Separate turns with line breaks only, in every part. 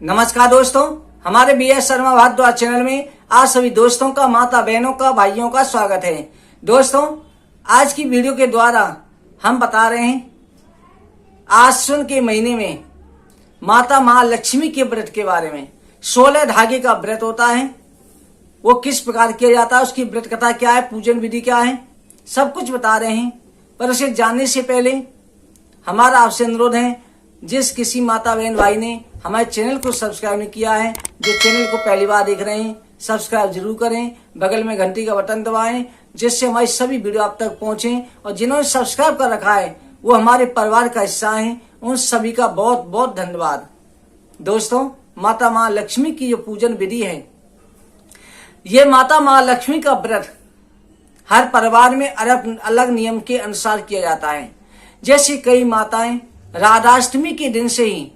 नमस्कार दोस्तों, हमारे BS शर्मा भारद्वाज चैनल में आप सभी दोस्तों का, माता बहनों का, भाइयों का स्वागत है। दोस्तों, आज की वीडियो के द्वारा हम बता रहे हैं आश्विन के महीने में माता महालक्ष्मी के व्रत के बारे में। 16 धागे का व्रत होता है, वो किस प्रकार किया जाता है, उसकी व्रत कथा क्या है, पूजन विधि क्या है, सब कुछ बता रहे हैं। पर उसे जानने से पहले हमारा आपसे अनुरोध है, जिस किसी माता बहन भाई ने हमारे चैनल को सब्सक्राइब नहीं किया है, जो चैनल को पहली बार देख रहे हैं, सब्सक्राइब जरूर करें, बगल में घंटी का बटन दबाएं, जिससे हमारी सभी वीडियो आप तक पहुंचे। और जिन्होंने सब्सक्राइब कर रखा है वो हमारे परिवार का हिस्सा हैं, उन सभी का बहुत बहुत धन्यवाद। दोस्तों, माता महालक्ष्मी की जो पूजन विधि है, ये माता महालक्ष्मी का व्रत हर परिवार में अलग अलग नियम के अनुसार किया जाता है। जैसे कई माताएं राधाष्टमी के दिन से ही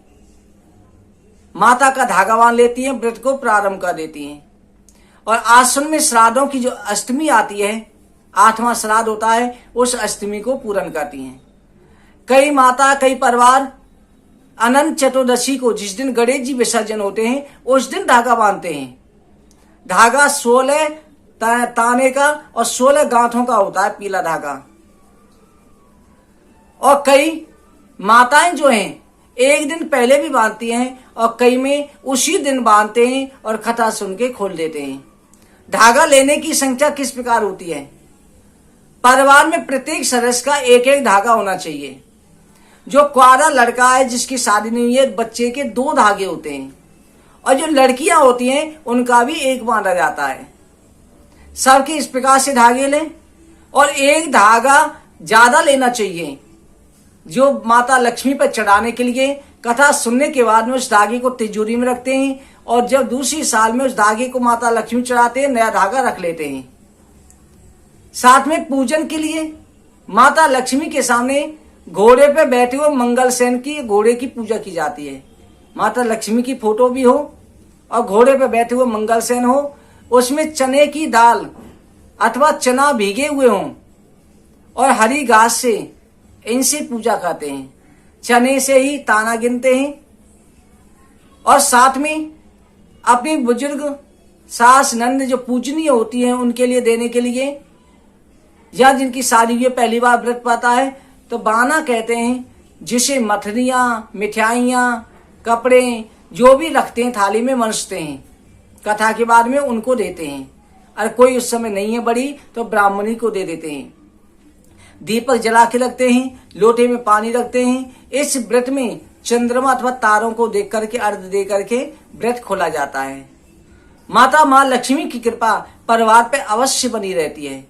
माता का धागा बांध लेती हैं, व्रत को प्रारंभ कर देती हैं। और आश्विन में श्राद्धों की जो अष्टमी आती है, 8वां श्राद्ध होता है, उस अष्टमी को पूर्ण करती हैं। कई माता, कई परिवार अनंत चतुर्दशी को, जिस दिन गणेश जी विसर्जन होते हैं, उस दिन धागा बांधते हैं। धागा 16 ताने का और 16 गांठों का होता है, पीला धागा। और कई माताएं जो हैं एक दिन पहले भी बांधती हैं और कई में उसी दिन बांधते हैं और कथा सुन के खोल देते हैं। धागा लेने की संख्या किस प्रकार होती है? परिवार में प्रत्येक सदस्य का एक एक धागा होना चाहिए। जो कुंवारा लड़का है, जिसकी शादी नहीं हुई है, बच्चे के 2 धागे होते हैं। और जो लड़कियां होती हैं उनका भी एक बांधा जाता है। सबके इस प्रकार से धागे लें और एक धागा ज्यादा लेना चाहिए, जो माता लक्ष्मी पर चढ़ाने के लिए। कथा सुनने के बाद में उस धागे को तिजोरी में रखते हैं और जब दूसरी साल में उस धागे को माता लक्ष्मी चढ़ाते हैं, नया धागा रख लेते हैं। साथ में पूजन के लिए माता लक्ष्मी के सामने घोड़े पे बैठे हुए मंगलसेन की, घोड़े की पूजा की जाती है। माता लक्ष्मी की फोटो भी हो और घोड़े पे बैठे हुए मंगलसेन हो, उसमें चने की दाल अथवा चना भीगे हुए हों और हरी घास से इनसे पूजा करते हैं। चने से ही ताना गिनते हैं और साथ में अपनी बुजुर्ग सास नंद जो पूजनीय होती हैं उनके लिए देने के लिए, या जिनकी शादी हुई पहली बार व्रत पाता है तो बाना कहते हैं, जिसे मठरियाँ, मिठाइयाँ, कपड़े जो भी रखते हैं थाली में मनसते हैं, कथा के बाद में उनको देते हैं। और कोई उस समय नहीं है बड़ी तो ब्राह्मणी को दे देते हैं। दीपक जला के रखते हैं, लोटे में पानी रखते हैं। इस व्रत में चंद्रमा अथवा तारों को देख करके, अर्घ दे करके व्रत खोला जाता है। माता मां लक्ष्मी की कृपा परिवार पे अवश्य बनी रहती है।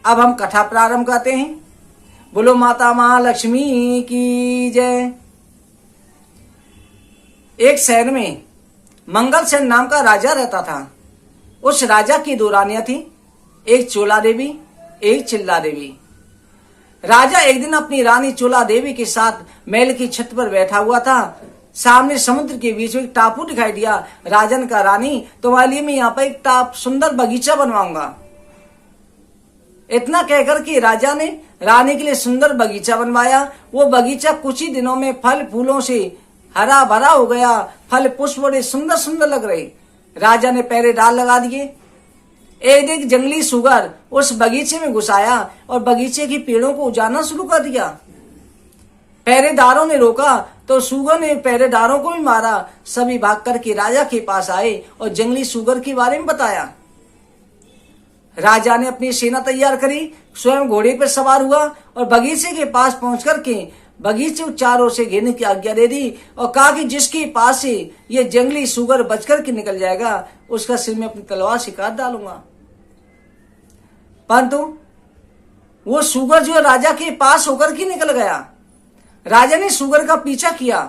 अब हम कथा प्रारंभ करते हैं। बोलो माता महालक्ष्मी की जय। एक शहर में मंगलसेन नाम का राजा रहता था। उस राजा की 2 रानियां थी, एक चोला देवी, एक चिल्ला देवी। राजा एक दिन अपनी रानी चोला देवी के साथ महल की छत पर बैठा हुआ था। सामने समुद्र के बीच में एक टापू दिखाई दिया। राजन का, रानी तुम्हारे लिए मैं यहाँ पर एक सुंदर बगीचा बनवाऊंगा। इतना कहकर के राजा ने रानी के लिए सुंदर बगीचा बनवाया। वो बगीचा कुछ ही दिनों में फल फूलों से हरा भरा हो गया। फल पुष्प बड़े सुंदर सुंदर लग रहे। राजा ने पहरेदार लगा दिए। एक जंगली सुगर उस बगीचे में घुस आया और बगीचे की पेड़ों को उजाड़ना शुरू कर दिया। पहरेदारों ने रोका तो सुगर ने पहरेदारों को भी मारा। सभी भाग करके राजा के पास आए और जंगली सुगर के बारे में बताया। राजा ने अपनी सेना तैयार करी, स्वयं घोड़े पर सवार हुआ और बगीचे के पास पहुंच करके बगीचे चारों से घेरने की आज्ञा दे दी और कहा कि जिसके पास से ये जंगली सुगर बचकर के निकल जाएगा, उसका सिर में अपनी तलवार से काट डालूंगा। परंतु वो सुगर जो राजा के पास होकर के निकल गया। राजा ने सुगर का पीछा किया,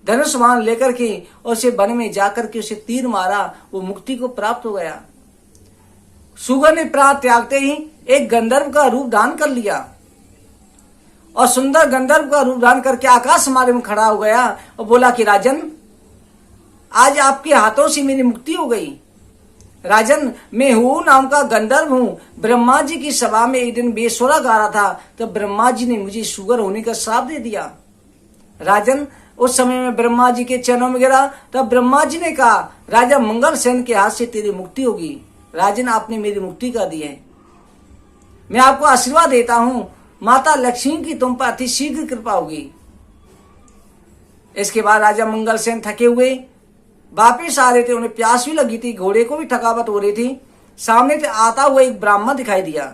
धनुष बाण लेकर के, और उसे वन में जाकर के उसे तीर मारा। वो मुक्ति को प्राप्त हो गया। सुगर ने प्राण त्यागते ही एक गंधर्व का रूप धारण कर लिया और सुंदर गंधर्व का रूप धारण करके आकाश मार्ग में खड़ा हो गया और बोला कि राजन, आज आपके हाथों से मेरी मुक्ति हो गई। राजन, मैं हूं नाम का गंधर्व हूं। ब्रह्मा जी की सभा में एक दिन बेसुरा गा रहा था तो ब्रह्मा जी ने मुझे शुगर होने का श्राप दे दिया। राजन, उस समय में ब्रह्मा जी के चरणों में गिरा। तब ब्रह्मा जी ने कहा, राजा मंगल सेन के हाथ से तेरी मुक्ति होगी। राजन, आपने मेरी मुक्ति कर दी है। मैं आपको आशीर्वाद देता हूं, माता लक्ष्मी की तुम पर अति शीघ्र कृपा होगी। इसके बाद राजा मंगल सेन थके हुए वापिस आ रहे थे। उन्हें प्यास भी लगी थी, घोड़े को भी थकावट हो रही थी। सामने से आता हुआ एक ब्राह्मण दिखाई दिया।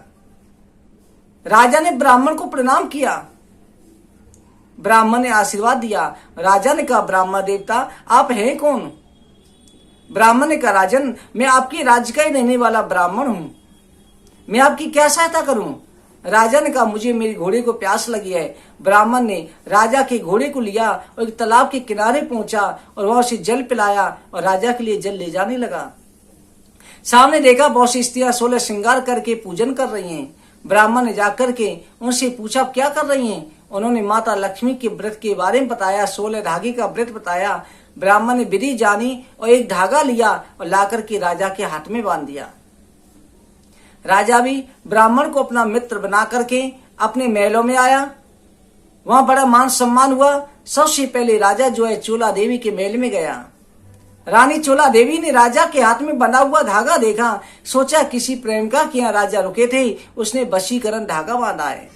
राजा ने ब्राह्मण को प्रणाम किया। ब्राह्मण ने आशीर्वाद दिया। राजा ने कहा, ब्राह्मण देवता आप हैं कौन? ब्राह्मण ने कहा, राजन, मैं आपके राज्य का ही रहने वाला ब्राह्मण हूं। मैं आपकी क्या सहायता करूं? राजा ने कहा, मुझे मेरी घोड़े को प्यास लगी है। ब्राह्मण ने राजा के घोड़े को लिया और एक तालाब के किनारे पहुंचा और वहां से जल पिलाया और राजा के लिए जल ले जाने लगा। सामने देखा बहुत सी स्त्रियां 16 श्रृंगार करके पूजन कर रही हैं। ब्राह्मण ने जाकर के उनसे पूछा, क्या कर रही हैं? उन्होंने माता लक्ष्मी के व्रत के बारे में बताया, 16 धागे का व्रत बताया। ब्राह्मण ने विधि जानी और एक धागा लिया और लाकर के राजा के हाथ में बांध दिया। राजा भी ब्राह्मण को अपना मित्र बना करके अपने महलों में आया। वहां बड़ा मान सम्मान हुआ। सबसे पहले राजा जो है चोला देवी के महल में गया। रानी चोला देवी ने राजा के हाथ में बंधा हुआ धागा देखा। सोचा किसी प्रेमिका के यहाँ राजा रुके थे, उसने वशीकरण धागा बांधा है।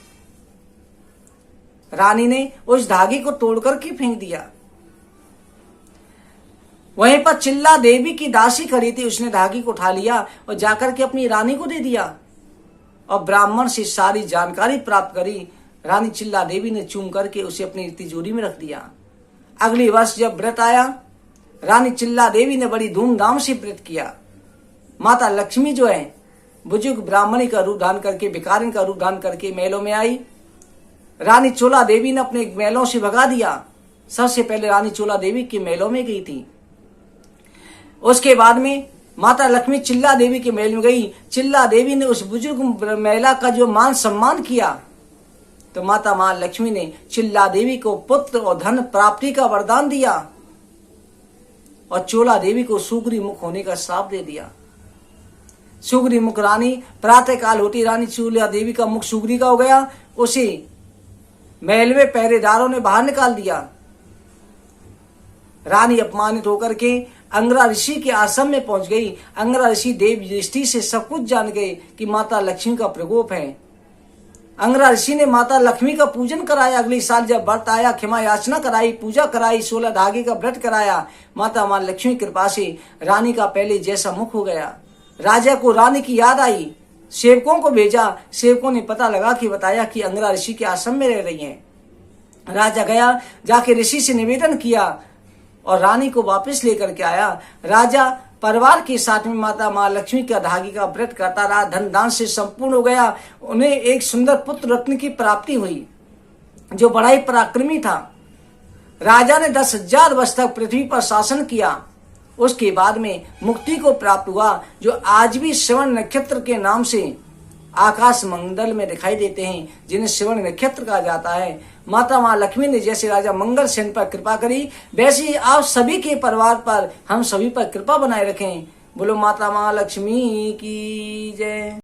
रानी ने उस धागे को तोड़कर के फेंक दिया। वहीं पर चिल्ला देवी की दासी खड़ी थी, उसने धागे को उठा लिया और जाकर के अपनी रानी को दे दिया और ब्राह्मण से सारी जानकारी प्राप्त करी। रानी चिल्ला देवी ने चूम करके उसे अपनी तिजोरी में रख दिया। अगले वर्ष जब व्रत आया, रानी चिल्ला देवी ने बड़ी धूमधाम से व्रत किया। माता लक्ष्मी जो है बुजुर्ग ब्राह्मणी का रूप धारण करके, भिखारिन का रूप धारण करके महलों में आई। रानी चोला देवी ने अपने महलों से भगा दिया। सबसे पहले रानी चोला देवी के महलों में गई थी। उसके बाद में माता लक्ष्मी चिल्ला देवी के महल में गई। चिल्ला देवी ने उस बुजुर्ग महिला का जो मान सम्मान किया, तो माता मां लक्ष्मी ने चिल्ला देवी को पुत्र और धन प्राप्ति का वरदान दिया और चोला देवी को सुग्री मुख होने का श्राप दे दिया। सुग्री मुख रानी प्रातः काल होती रानी चोला देवी का मुख सुग्री का हो गया। उसे महल में पहरेदारों ने बाहर निकाल दिया। रानी अपमानित होकर के अंगरा ऋषि के आश्रम में पहुंच गई। अंगरा ऋषि देव दृष्टि से सब कुछ जान गए कि माता लक्ष्मी का प्रकोप है। अंगरा ऋषि ने माता लक्ष्मी का पूजन कराया। अगले साल जब व्रत आया, क्षमा याचना कराई, पूजा कराई, 16 धागे का व्रत कराया। माता मां लक्ष्मी कृपा से रानी का पहले जैसा मुख हो गया। राजा को रानी की याद आई, सेवकों को भेजा। सेवकों ने पता लगा कि बताया कि अंगरा ऋषि के आश्रम में रह रही है। राजा गया, जाके ऋषि से निवेदन किया और रानी को वापस लेकर के आया। राजा परिवार के साथ में माता मां लक्ष्मी का धागे का व्रत करता रहा। धन दान से संपूर्ण हो गया। उन्हें एक सुंदर पुत्र रत्न की प्राप्ति हुई जो बड़ा ही पराक्रमी था। राजा ने 10,000 वर्ष तक पृथ्वी पर शासन किया। उसके बाद में मुक्ति को प्राप्त हुआ, जो आज भी श्रवण नक्षत्र के नाम से आकाश मंडल में दिखाई देते हैं, जिन्हें श्रवण नक्षत्र कहा जाता है। माता मां लक्ष्मी ने जैसे राजा मंगल सेन पर कृपा करी, वैसे ही आप सभी के परिवार पर, हम सभी पर कृपा बनाए रखें। बोलो माता मां लक्ष्मी की जय।